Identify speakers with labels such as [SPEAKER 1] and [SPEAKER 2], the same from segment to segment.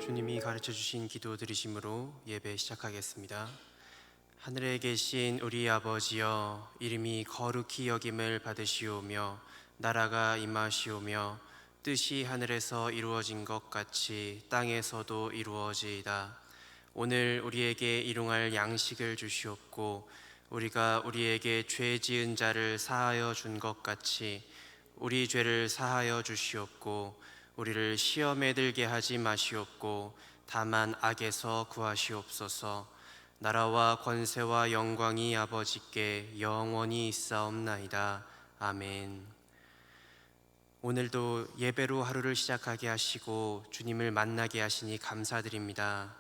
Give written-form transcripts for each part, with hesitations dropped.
[SPEAKER 1] 주님이 가르쳐 주신 기도 드리심으로 예배 시작하겠습니다. 하늘에 계신 우리 아버지여, 이름이 거룩히 여김을 받으시오며 나라가 임하시오며 뜻이 하늘에서 이루어진 것 같이 땅에서도 이루어지이다. 오늘 우리에게 일용할 양식을 주시옵고 우리가 우리에게 죄 지은 자를 사하여 준 것 같이 우리 죄를 사하여 주시옵고 우리를 시험에 들게 하지 마시옵고 다만 악에서 구하시옵소서. 나라와 권세와 영광이 아버지께 영원히 있사옵나이다. 아멘. 오늘도 예배로 하루를 시작하게 하시고 주님을 만나게 하시니 감사드립니다.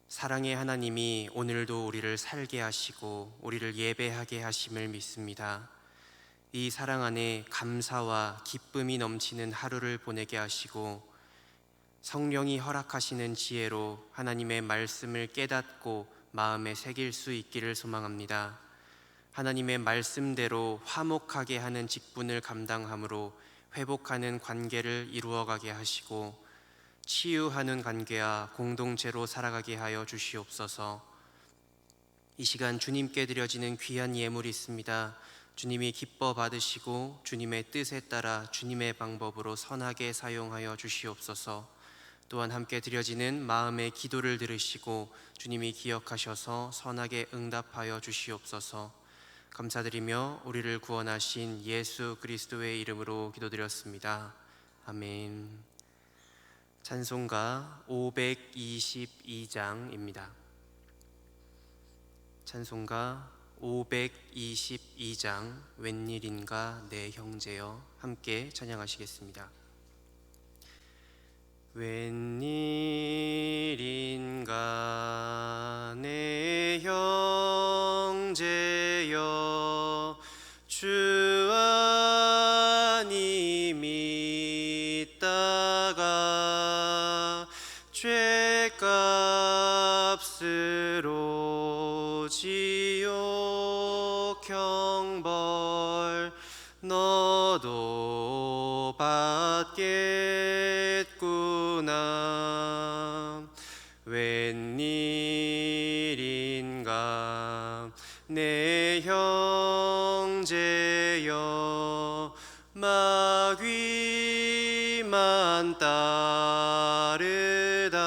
[SPEAKER 1] 사랑의 하나님이 오늘도 우리를 살게 하시고 우리를 예배하게 하심을 믿습니다. 이 사랑 안에 감사와 기쁨이 넘치는 하루를 보내게 하시고 성령이 허락하시는 지혜로 하나님의 말씀을 깨닫고 마음에 새길 수 있기를 소망합니다. 하나님의 말씀대로 화목하게 하는 직분을 감당함으로 회복하는 관계를 이루어가게 하시고 치유하는 관계와 공동체로 살아가게 하여 주시옵소서. 이 시간 주님께 드려지는 귀한 예물이 있습니다. 주님이 기뻐 받으시고 주님의 뜻에 따라 주님의 방법으로 선하게 사용하여 주시옵소서. 또한 함께 드려지는 마음의 기도를 들으시고 주님이 기억하셔서 선하게 응답하여 주시옵소서. 감사드리며 우리를 구원하신 예수 그리스도의 이름으로 기도드렸습니다. 아멘. 찬송가 522장입니다. 찬송가 522장 웬일인가 내 형제여, 함께 찬양하시겠습니다. 웬일인가 내 형제여, 주 안이 믿다가 죄값으로 지옥 형벌 너도 받겠구나. 웬일인가 내 형제여, 마귀만 따르다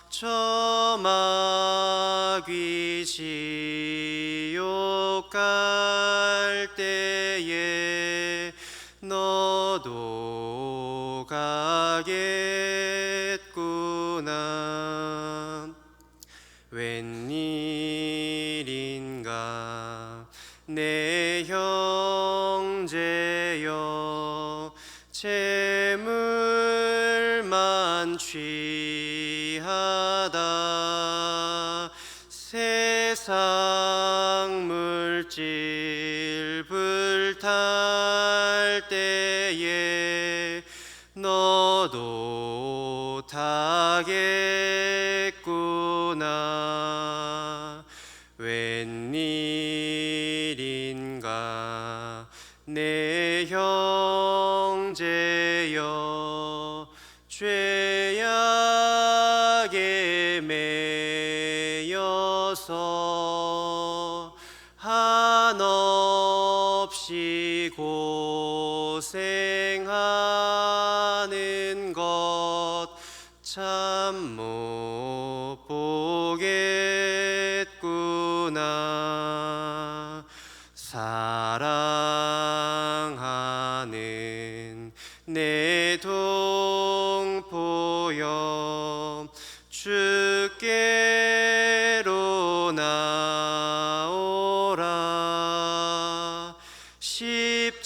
[SPEAKER 1] 저 마귀 지옥 갈 때에 너도 가겠구나. 웬일인가 내 형제여, 재물만 취하다 세상 물질 불탈 때에 너도 타겠구나. 웬일인가 내 형제여, 죄악에 매여서 한없이 고생하는 것 참 못 보겠구나. 사랑하는 내 동포여, 주께로 나오라. 십자가에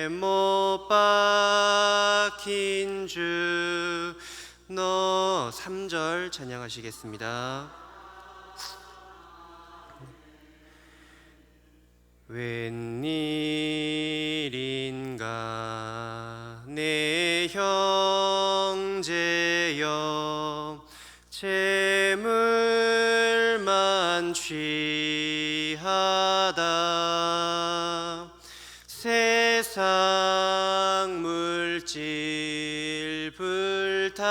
[SPEAKER 1] 못 박힌 주 너 3절 찬양하시겠습니다. 웬일인가 내 형제여, 재물만 취하다 세상 물질 물질 불탈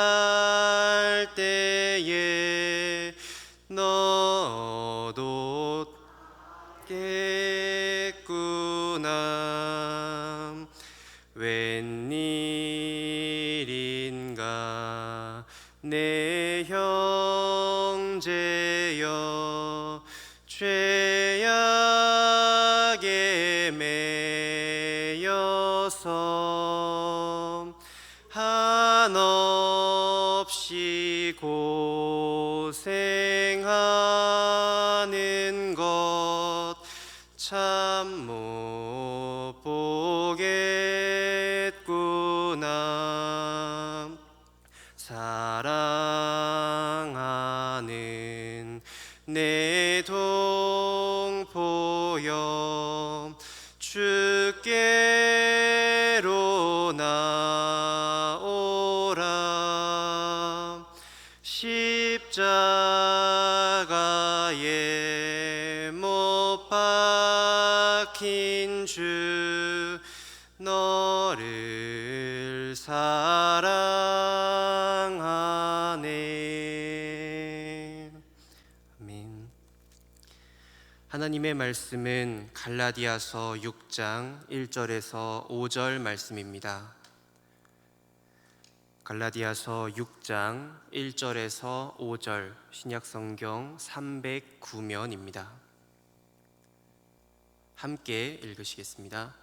[SPEAKER 1] 때에 너도 겠구나. 웬일인가 내 형제여 죄악에 매여서 한없이 고생하는 것 참 못 보겠구나. 사랑하는 내 동포여 주께로 나오라. 십자가에 못 박힌 주 너를 사랑하네. 아멘. 하나님의 말씀은 갈라디아서 6장 1절에서 5절 말씀입니다. 갈라디아서 6장 1절에서 5절 신약성경 309면입니다. 함께 읽으시겠습니다.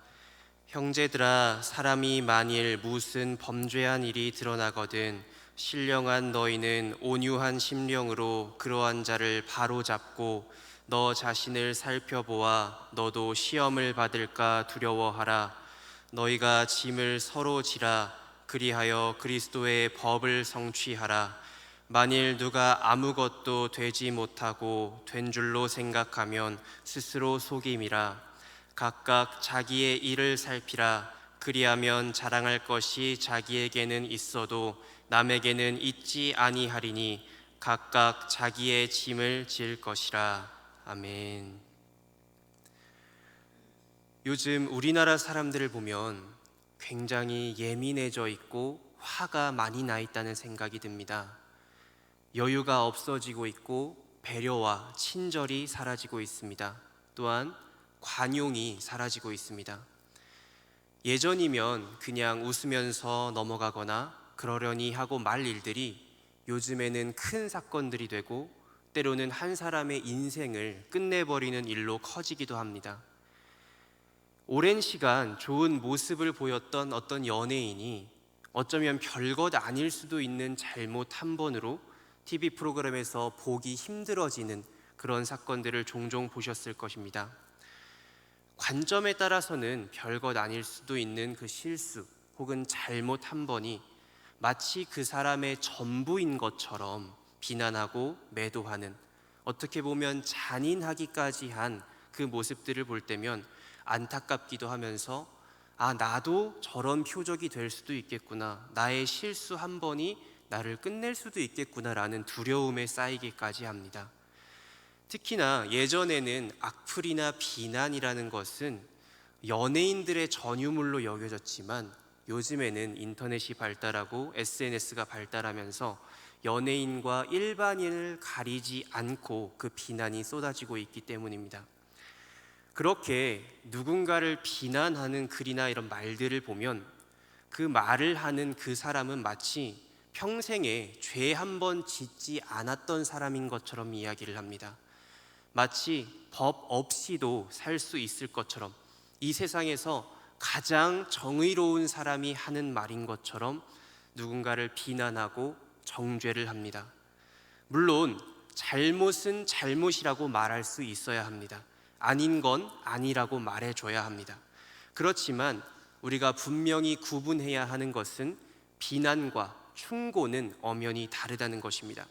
[SPEAKER 1] 형제들아, 사람이 만일 무슨 범죄한 일이 드러나거든 신령한 너희는 온유한 심령으로 그러한 자를 바로잡고 너 자신을 살펴보아 너도 시험을 받을까 두려워하라. 너희가 짐을 서로 지라. 그리하여 그리스도의 법을 성취하라. 만일 누가 아무것도 되지 못하고 된 줄로 생각하면 스스로 속임이라. 각각 자기의 일을 살피라. 그리하면 자랑할 것이 자기에게는 있어도 남에게는 있지 아니하리니 각각 자기의 짐을 질 것이라. 아멘. 요즘 우리나라 사람들을 보면 굉장히 예민해져 있고 화가 많이 나 있다는 생각이 듭니다. 여유가 없어지고 있고 배려와 친절이 사라지고 있습니다. 또한 관용이 사라지고 있습니다. 예전이면 그냥 웃으면서 넘어가거나 그러려니 하고 말 일들이 요즘에는 큰 사건들이 되고 때로는 한 사람의 인생을 끝내버리는 일로 커지기도 합니다. 오랜 시간 좋은 모습을 보였던 어떤 연예인이 어쩌면 별것 아닐 수도 있는 잘못 한 번으로 TV 프로그램에서 보기 힘들어지는 그런 사건들을 종종 보셨을 것입니다. 관점에 따라서는 별것 아닐 수도 있는 그 실수 혹은 잘못 한 번이 마치 그 사람의 전부인 것처럼 비난하고 매도하는, 어떻게 보면 잔인하기까지 한 그 모습들을 볼 때면 안타깝기도 하면서 나도 저런 표적이 될 수도 있겠구나, 나의 실수 한 번이 나를 끝낼 수도 있겠구나라는 두려움에 쌓이기까지 합니다. 특히나 예전에는 악플이나 비난이라는 것은 연예인들의 전유물로 여겨졌지만 요즘에는 인터넷이 발달하고 SNS가 발달하면서 연예인과 일반인을 가리지 않고 그 비난이 쏟아지고 있기 때문입니다. 그렇게 누군가를 비난하는 글이나 이런 말들을 보면 그 말을 하는 그 사람은 마치 평생에 죄 한 번 짓지 않았던 사람인 것처럼 이야기를 합니다. 마치 법 없이도 살 수 있을 것처럼, 이 세상에서 가장 정의로운 사람이 하는 말인 것처럼 누군가를 비난하고 정죄를 합니다. 물론 잘못은 잘못이라고 말할 수 있어야 합니다. 아닌 건 아니라고 말해줘야 합니다. 그렇지만 우리가 분명히 구분해야 하는 것은 비난과 충고는 엄연히 다르다는 것입니다.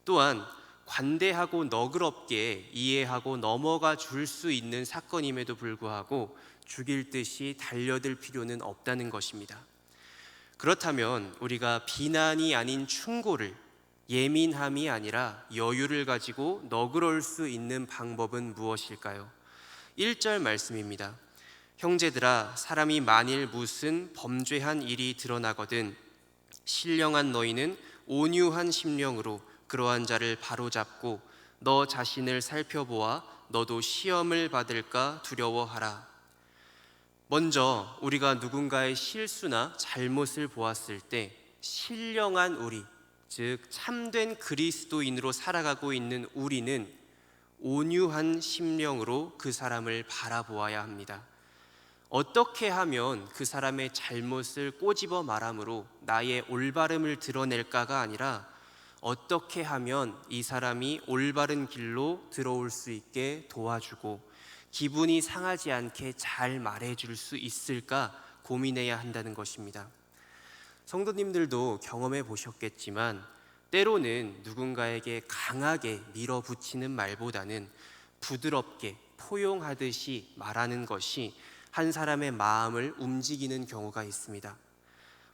[SPEAKER 1] 또한 관대하고 너그럽게 이해하고 넘어가 줄 수 있는 사건임에도 불구하고 죽일 듯이 달려들 필요는 없다는 것입니다. 그렇다면 우리가 비난이 아닌 충고를, 예민함이 아니라 여유를 가지고 너그러울 수 있는 방법은 무엇일까요? 1절 말씀입니다. 형제들아, 사람이 만일 무슨 범죄한 일이 드러나거든 신령한 너희는 온유한 심령으로 그러한 자를 바로잡고 너 자신을 살펴보아 너도 시험을 받을까 두려워하라. 먼저 우리가 누군가의 실수나 잘못을 보았을 때 신령한 우리, 즉 참된 그리스도인으로 살아가고 있는 우리는 온유한 심령으로 그 사람을 바라보아야 합니다. 어떻게 하면 그 사람의 잘못을 꼬집어 말함으로 나의 올바름을 드러낼까가 아니라 어떻게 하면 이 사람이 올바른 길로 들어올 수 있게 도와주고 기분이 상하지 않게 잘 말해줄 수 있을까 고민해야 한다는 것입니다. 성도님들도 경험해 보셨겠지만 때로는 누군가에게 강하게 밀어붙이는 말보다는 부드럽게 포용하듯이 말하는 것이 한 사람의 마음을 움직이는 경우가 있습니다.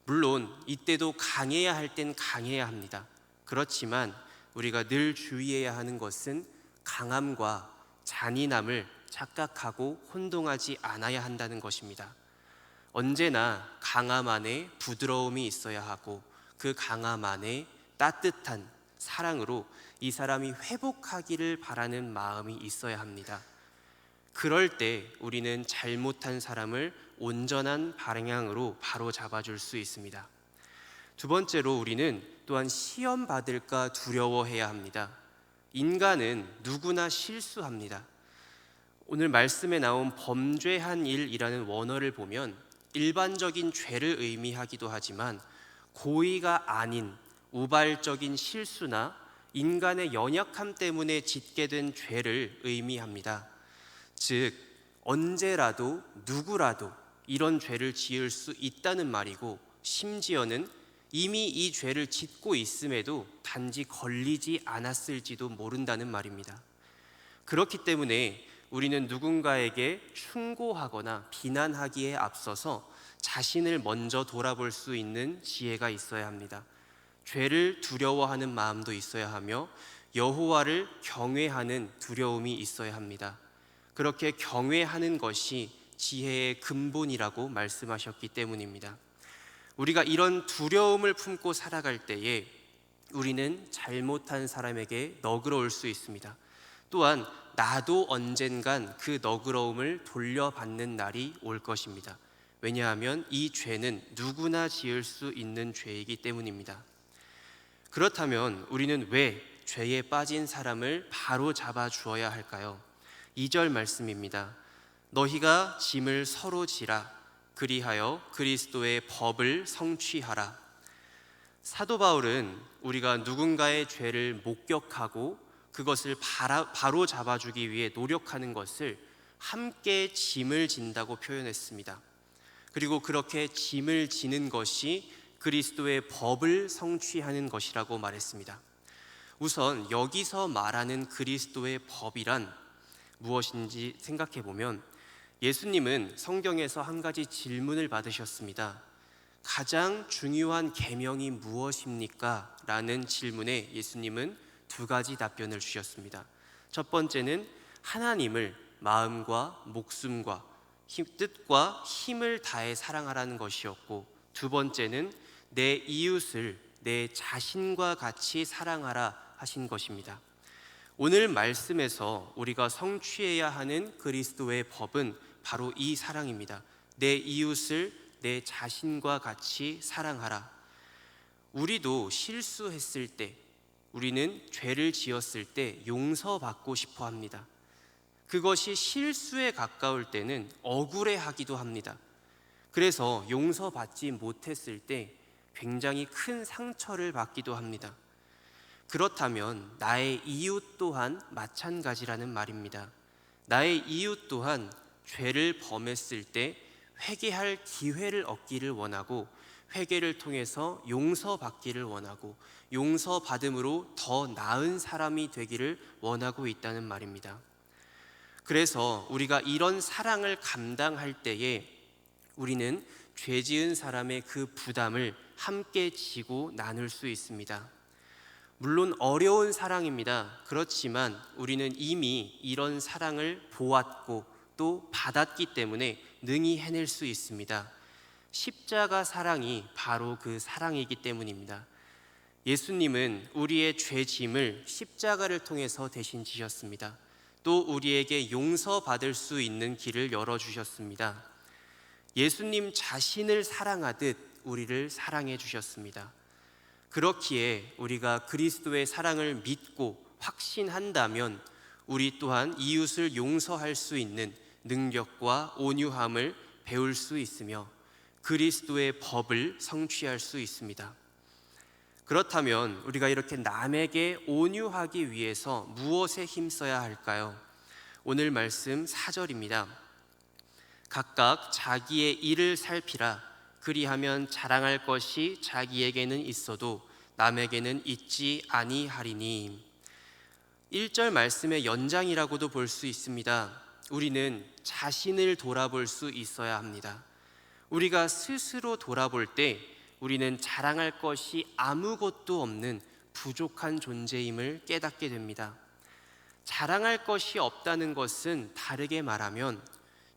[SPEAKER 1] 물론 이때도 강해야 할 땐 강해야 합니다. 그렇지만 우리가 늘 주의해야 하는 것은 강함과 잔인함을 착각하고 혼동하지 않아야 한다는 것입니다. 언제나 강함 안에 부드러움이 있어야 하고 그 강함 안에 따뜻한 사랑으로 이 사람이 회복하기를 바라는 마음이 있어야 합니다. 그럴 때 우리는 잘못한 사람을 온전한 방향으로 바로 잡아줄 수 있습니다. 두 번째로 우리는 또한 시험 받을까 두려워해야 합니다. 인간은 누구나 실수합니다. 오늘 말씀에 나온 범죄한 일이라는 원어를 보면 일반적인 죄를 의미하기도 하지만 고의가 아닌 우발적인 실수나 인간의 연약함 때문에 짓게 된 죄를 의미합니다. 즉 언제라도 누구라도 이런 죄를 지을 수 있다는 말이고, 심지어는 이미 이 죄를 짓고 있음에도 단지 걸리지 않았을지도 모른다는 말입니다. 그렇기 때문에 우리는 누군가에게 충고하거나 비난하기에 앞서서 자신을 먼저 돌아볼 수 있는 지혜가 있어야 합니다. 죄를 두려워하는 마음도 있어야 하며 여호와를 경외하는 두려움이 있어야 합니다. 그렇게 경외하는 것이 지혜의 근본이라고 말씀하셨기 때문입니다. 우리가 이런 두려움을 품고 살아갈 때에 우리는 잘못한 사람에게 너그러울 수 있습니다. 또한 나도 언젠간 그 너그러움을 돌려받는 날이 올 것입니다. 왜냐하면 이 죄는 누구나 지을 수 있는 죄이기 때문입니다. 그렇다면 우리는 왜 죄에 빠진 사람을 바로 잡아 주어야 할까요? 2절 말씀입니다. 너희가 짐을 서로 지라 그리하여 그리스도의 법을 성취하라. 사도 바울은 우리가 누군가의 죄를 목격하고 그것을 바로 잡아주기 위해 노력하는 것을 함께 짐을 진다고 표현했습니다. 그리고 그렇게 짐을 지는 것이 그리스도의 법을 성취하는 것이라고 말했습니다. 우선 여기서 말하는 그리스도의 법이란 무엇인지 생각해 보면 예수님은 성경에서 한 가지 질문을 받으셨습니다. 가장 중요한 계명이 무엇입니까? 라는 질문에 예수님은 두 가지 답변을 주셨습니다. 첫 번째는 하나님을 마음과 목숨과 뜻과 힘을 다해 사랑하라는 것이었고, 두 번째는 내 이웃을 내 자신과 같이 사랑하라 하신 것입니다. 오늘 말씀에서 우리가 성취해야 하는 그리스도의 법은 바로 이 사랑입니다. 내 이웃을 내 자신과 같이 사랑하라. 우리도 실수했을 때, 우리는 죄를 지었을 때 용서받고 싶어 합니다. 그것이 실수에 가까울 때는 억울해하기도 합니다. 그래서 용서받지 못했을 때 굉장히 큰 상처를 받기도 합니다. 그렇다면 나의 이웃 또한 마찬가지라는 말입니다. 나의 이웃 또한 죄를 범했을 때 회개할 기회를 얻기를 원하고, 회개를 통해서 용서받기를 원하고, 용서받음으로 더 나은 사람이 되기를 원하고 있다는 말입니다. 그래서 우리가 이런 사랑을 감당할 때에 우리는 죄 지은 사람의 그 부담을 함께 지고 나눌 수 있습니다. 물론 어려운 사랑입니다. 그렇지만 우리는 이미 이런 사랑을 보았고 또 받았기 때문에 능히 해낼 수 있습니다. 십자가 사랑이 바로 그 사랑이기 때문입니다. 예수님은 우리의 죄 짐을 십자가를 통해서 대신 지셨습니다. 또 우리에게 용서받을 수 있는 길을 열어주셨습니다. 예수님 자신을 사랑하듯 우리를 사랑해 주셨습니다. 그렇기에 우리가 그리스도의 사랑을 믿고 확신한다면 우리 또한 이웃을 용서할 수 있는 능력과 온유함을 배울 수 있으며 그리스도의 법을 성취할 수 있습니다. 그렇다면 우리가 이렇게 남에게 온유하기 위해서 무엇에 힘써야 할까요? 오늘 말씀 4절입니다. 각각 자기의 일을 살피라. 그리하면 자랑할 것이 자기에게는 있어도 남에게는 있지 아니하리니. 1절 말씀의 연장이라고도 볼 수 있습니다. 우리는 자신을 돌아볼 수 있어야 합니다. 우리가 스스로 돌아볼 때 우리는 자랑할 것이 아무것도 없는 부족한 존재임을 깨닫게 됩니다. 자랑할 것이 없다는 것은 다르게 말하면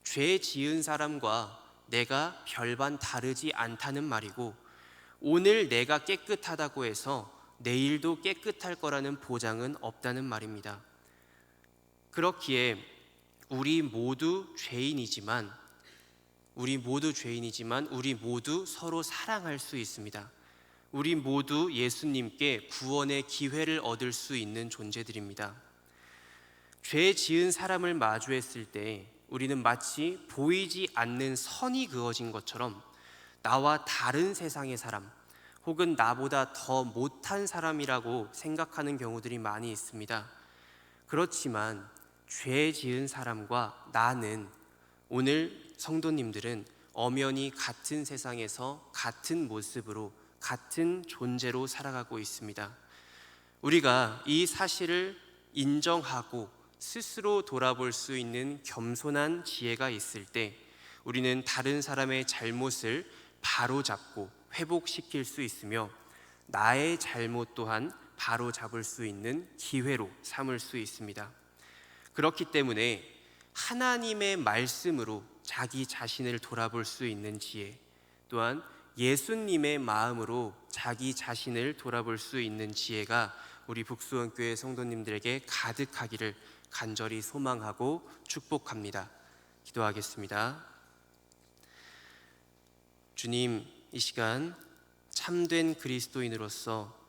[SPEAKER 1] 죄 지은 사람과 내가 별반 다르지 않다는 말이고, 오늘 내가 깨끗하다고 해서 내일도 깨끗할 거라는 보장은 없다는 말입니다. 그렇기에 우리 모두 죄인이지만 우리 모두 서로 사랑할 수 있습니다. 우리 모두 예수님께 구원의 기회를 얻을 수 있는 존재들입니다. 죄 지은 사람을 마주했을 때 우리는 마치 보이지 않는 선이 그어진 것처럼 나와 다른 세상의 사람, 혹은 나보다 더 못한 사람이라고 생각하는 경우들이 많이 있습니다. 그렇지만 죄 지은 사람과 나는, 오늘 성도님들은 엄연히 같은 세상에서 같은 모습으로 같은 존재로 살아가고 있습니다. 우리가 이 사실을 인정하고 스스로 돌아볼 수 있는 겸손한 지혜가 있을 때 우리는 다른 사람의 잘못을 바로잡고 회복시킬 수 있으며 나의 잘못 또한 바로잡을 수 있는 기회로 삼을 수 있습니다. 그렇기 때문에 하나님의 말씀으로 자기 자신을 돌아볼 수 있는 지혜, 또한 예수님의 마음으로 자기 자신을 돌아볼 수 있는 지혜가 우리 북수원교회 성도님들에게 가득하기를 간절히 소망하고 축복합니다. 기도하겠습니다. 주님, 이 시간 참된 그리스도인으로서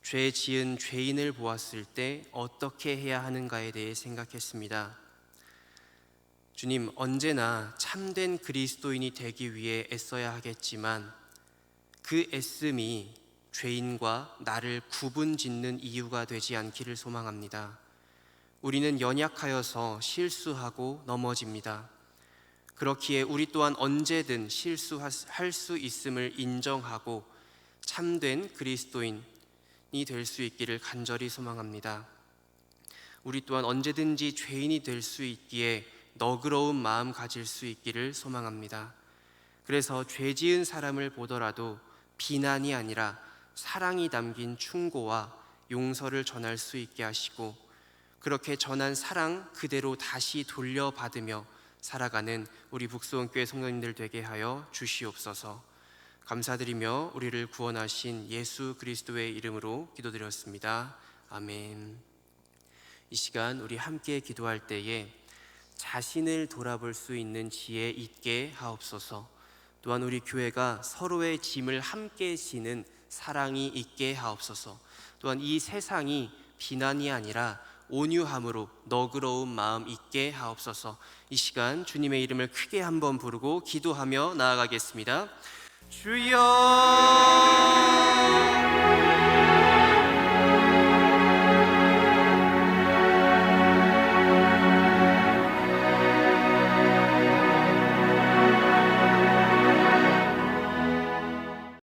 [SPEAKER 1] 죄 지은 죄인을 보았을 때 어떻게 해야 하는가에 대해 생각했습니다. 주님, 언제나 참된 그리스도인이 되기 위해 애써야 하겠지만 그 애씀이 죄인과 나를 구분짓는 이유가 되지 않기를 소망합니다. 우리는 연약하여서 실수하고 넘어집니다. 그렇기에 우리 또한 언제든 실수할 수 있음을 인정하고 참된 그리스도인이 될 수 있기를 간절히 소망합니다. 우리 또한 언제든지 죄인이 될 수 있기에 너그러운 마음 가질 수 있기를 소망합니다. 그래서 죄 지은 사람을 보더라도 비난이 아니라 사랑이 담긴 충고와 용서를 전할 수 있게 하시고, 그렇게 전한 사랑 그대로 다시 돌려받으며 살아가는 우리 북수원교회 성도님들 되게 하여 주시옵소서. 감사드리며 우리를 구원하신 예수 그리스도의 이름으로 기도드렸습니다. 아멘. 이 시간 우리 함께 기도할 때에 자신을 돌아볼 수 있는 지혜 있게 하옵소서. 또한 우리 교회가 서로의 짐을 함께 지는 사랑이 있게 하옵소서. 또한 이 세상이 비난이 아니라 온유함으로 너그러운 마음 있게 하옵소서. 이 시간 주님의 이름을 크게 한번 부르고 기도하며 나아가겠습니다. 주여